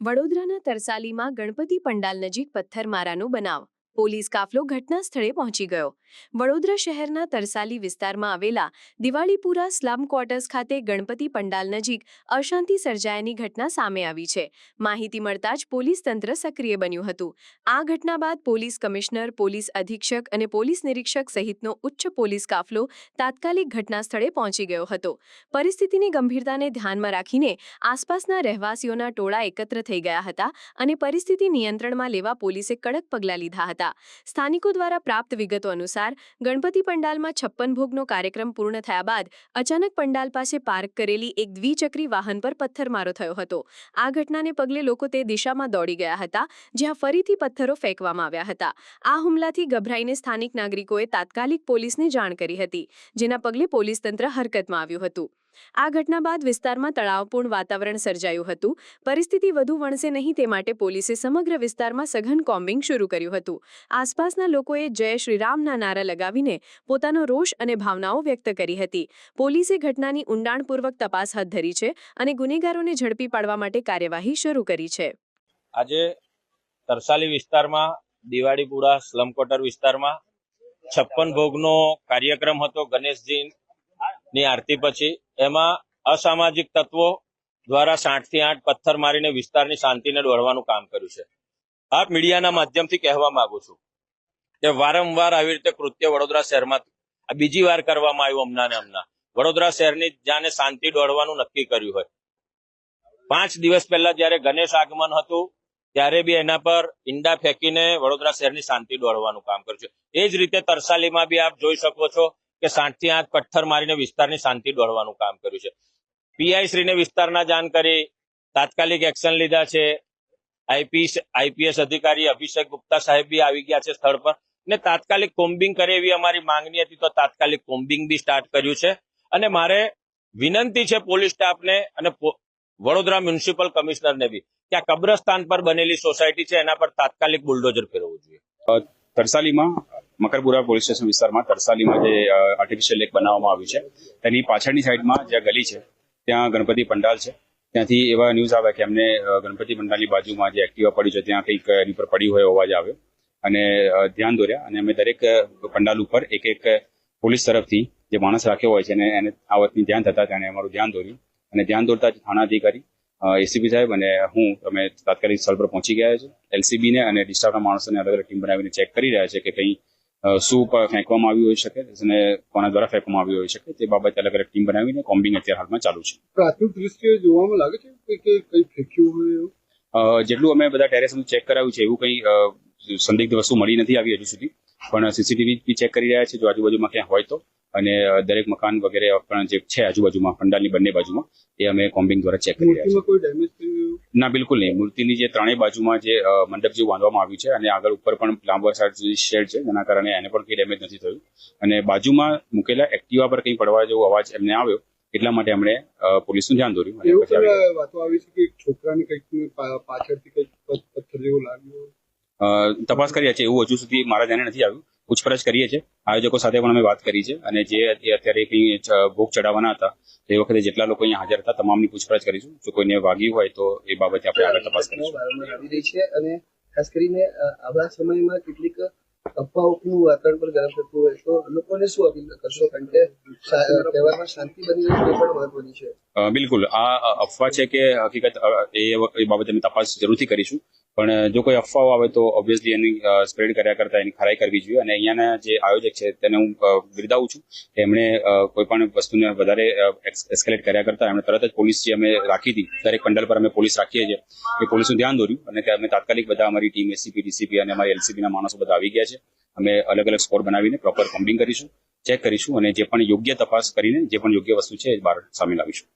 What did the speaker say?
વડોદરાના તરસાલીમાં ગણપતિ પંડાલ નજીક પથ્થરમારાનો બનાવ. પોલીસ કાફલો ઘટના સ્થળે પહોંચી ગયો. વડોદરા શહેરના તરસાલી વિસ્તારમાં આવેલા દિવાળીપુરા સ્લમ ક્વાર્ટર્સ ખાતે ગણપતિ પંડાલ નજીક અશાંતિ સર્જાયાની ઘટના સામે આવી છે. માહિતી મળતા જ પોલીસ તંત્ર સક્રિય બન્યું હતું. આ ઘટના બાદ પોલીસ કમિશનર, પોલીસ અધિક્ષક અને પોલીસ નિરીક્ષક સહિતનો ઉચ્ચ પોલીસ કાફલો તાત્કાલિક ઘટના સ્થળે પહોંચી ગયો હતો. પરિસ્થિતિની ગંભીરતાને ધ્યાનમાં રાખીને આસપાસના રહેવાસીઓના ટોળા એકત્ર થઈ ગયા હતા અને પરિસ્થિતિ નિયંત્રણમાં લેવા પોલીસે કડક પગલાં લીધા હતા. સ્થાનિકો દ્વારા પ્રાપ્ત વિગતો અનુસાર ગણપતિ પંડાલમાં 56 ભોગનો કાર્યક્રમ પૂર્ણ થયા બાદ અચાનક પંડાલ પાસે પાર્ક કરેલી એક દ્વિચક્રી વાહન પર પથ્થરમારો થયો હતો. આ ઘટનાને પગલે લોકો તે દિશામાં દોડી ગયા હતા, જ્યાં ફરીથી પથ્થરો ફેંકવામાં આવ્યા હતા. આ હુમલાથી ગભરાઈને સ્થાનિક નાગરિકોએ તાત્કાલિક પોલીસને જાણ કરી હતી, જેના પગલે પોલીસ તંત્ર હરકતમાં આવ્યું હતું. આ ઘટના બાદ વિસ્તારમાં તણાવપૂર્ણ વાતાવરણ સર્જાયું હતું. પરિસ્થિતિ વધુ વણસે નહીં તે માટે પોલીસે સમગ્ર વિસ્તારમાં સઘન કોમ્બિંગ શરૂ કર્યું હતું. આસપાસના લોકોએ જય શ્રીરામના નારા લગાવીને પોતાનો રોષ અને ભાવનાઓ વ્યક્ત કરી હતી. પોલીસે ઘટનાની ઊંડાણપૂર્વક તપાસ હાથ ધરી છે અને ગુનેગારોને ઝડપી પાડવા માટે કાર્યવાહી શરૂ કરી છે. આજે તરસાલી વિસ્તારમાં દિવાળીપુરા સ્લમ ક્વાર્ટર વિસ્તારમાં 56 ભોગનો કાર્યક્રમ હતો. ગણેશજી ની આરતી પછી એમાં અસામાજિક તત્વો દ્વારા 7 થી 8 પથ્થર મારીને વિસ્તારની શાંતિને દોડવાનું કામ કર્યું છે. આપ મીડિયાના માધ્યમથી કહેવા માંગુ છું કે વારંવાર આવી રીતે કૃત્ય વડોદરા શહેરમાં બીજી વાર કરવામાં આવ્યું. હમણાં વડોદરા શહેરની જાણે શાંતિ દોડવાનું નક્કી કર્યું હોય. 5 દિવસ પહેલા જયારે ગણેશ આગમન હતું ત્યારે બી એના પર ઈંડા ફેંકીને વડોદરા શહેરની શાંતિ દોડવાનું કામ કર્યું છે. એ જ રીતે તરસાલીમાં બી આપ જોઈ શકો છો કે 7 થી 8 પથ્થર મારીને વિસ્તારની શાંતિ દોડવાનું કામ કર્યું છે. પીઆઈ શ્રીને વિસ્તારના જાણ કરી તાત્કાલિક એક્શન લીધા છે. આઈપીએસ અધિકારી અભિષેક ગુપ્તા સાહેબ બી આવી ગયા છે સ્થળ પર ને તાત્કાલિક કોમ્બિંગ કરે એવી અમારી માંગણી હતી, તો તાત્કાલિક કોમ્બિંગ બી સ્ટાર્ટ કર્યું છે. અને મારે વિનંતી છે પોલીસ સ્ટાફને અને વડોદરા મ્યુનિસિપલ કમિશનરને બી કે આ કબ્રસ્તાન પર બનેલી સોસાયટી છે એના પર તાત્કાલિક બુલડોઝર ફેરવવું જોઈએ. તરસાલીમાં મકરપુરા પોલીસ સ્ટેશન વિસ્તારમાં તરસાલીમાં જે આર્ટિફિશિયલ લેક બનાવવામાં આવ્યું છે તેની પાછળની સાઈડમાં જે ગલી છે ત્યાં ગણપતિ પંડાલ છે. ત્યાંથી એવા ન્યૂઝ આવ્યા કે અમને ગણપતિ પંડાલની બાજુમાં જે એક્ટિવા પડી છે ત્યાં કંઈક એની પર પડી હોય અવાજ આવ્યો અને ધ્યાન દોર્યા અને અમે દરેક પંડાલ ઉપર એક પોલીસ તરફથી જે માણસ રાખ્યો હોય છે એને આ વાતની ધ્યાન થતા તેને અમારું ધ્યાન દોર્યું અને ધ્યાન દોરતા થાણા અધિકારી એસીપી સાહેબ અને હું અમે તાત્કાલિક સ્થળ પર પહોંચી ગયા છે. એલસીબી ને અને ડિસ્ટાફના માણસોને અલગ અલગ ટીમ બનાવીને ચેક કરી રહ્યા છે કે કંઈ શું ફેંકવામાં આવ્યું હોઈ શકે અને કોના દ્વારા ફેંકવામાં આવ્યું હોઈ શકે તે બાબતે અલગ અલગ ટીમ બનાવીને કોમ્બિંગ અત્યારે હાલમાં ચાલુ છે. પ્રાથમિક દ્રષ્ટિએ જોવામાં લાગે છે કે કંઈ ફેંક્યું હોય જેટલું અમે બધા ટેરેસનું ચેક કરાવ્યું છે એવું કંઈ સંદિગ્ધ વસ્તુ મળી નથી આવી હજુ સુધી, પણ સીસીટીવી બી ચેક કરી રહ્યા છે જો આજુબાજુમાં ક્યાં હોય તો. અને દરેક મકાન વગેરે પણ જે છે આજુબાજુમાં પંડાલની બંને બાજુમાં એ અમે કોમ્બિંગ દ્વારા ચેક કરી રહ્યા છીએ. ના, બિલકુલ નહીં. મૂર્તિની જે ત્રણેય બાજુમાં જે મંડપ જેવું બાંધવામાં આવ્યું છે અને આગળ ઉપર પણ લાંબા શેડ છે જેના કારણે એને પણ કંઈ ડેમેજ નથી થયું. અને બાજુમાં મૂકેલા એક્ટિવા પર કંઈ પડવા જેવો અવાજ એમને આવ્યો એટલા માટે એમણે પોલીસનું ધ્યાન દોર્યું. વાતો આવી છે કે છોકરાને કંઈક પાછળથી કંઈક પથ્થર જેવું લાગ્યું. તપાસ કરીએ છીએ, એવું હજુ સુધી મારા ધ્યાને નથી આવ્યું. પૂછપરછ કરીએ છીએ. આયોજકો સાથે પણ અમે વાત કરી છે અને જે અત્યારે કંઈ ભોગ ચડાવવાના હતા એ વખતે જેટલા લોકો અહીંયા હાજર હતા તમામની પૂછપરછ કરીશું. જો કોઈને વાગ્યું હોય તો એ બાબતે આપણે આગળ તપાસ કરીશું. આવી રહી છે અને ખાસ કરીને આવા સમયમાં કેટલીક અફવાઓનું વાતાવરણ પર ગરમ થતું હોય તો લોકોને શું અપીલ કરશો? કારણ કે તહેવારમાં શાંતિ બની રહે તે પણ મહત્વની છે. બિલકુલ, આ અફવા છે કે હકીકત એ બાબતે અમે તપાસ જરૂરથી કરીશું. પણ જો કોઈ અફવાઓ આવે તો ઓબ્વિયસલી એની સ્પ્રેડ કર્યા કરતા એની ખરાઈ કરવી જોઈએ. અને અહીંયાના જે આયોજક છે તેને હું બિરદાવું છું કે એમણે કોઈ પણ વસ્તુને વધારે એસ્કેલેટ કર્યા કરતા એમણે તરત જ પોલીસ જે અમે રાખી હતી, દરેક પંડાલ પર અમે પોલીસ રાખીએ છીએ, એ પોલીસનું ધ્યાન દોર્યું અને અમે તાત્કાલિક બધા અમારી ટીમ એસીપી, ડીસીપી અને અમારી એલસીબીના માણસો બધા આવી ગયા છે. અમે અલગ અલગ સ્કોર બનાવીને પ્રોપર કોમ્બિંગ કરીશું, ચેક કરીશું અને જે પણ યોગ્ય તપાસ કરીને જે પણ યોગ્ય વસ્તુ છે એ બહાર સામે લાવીશું.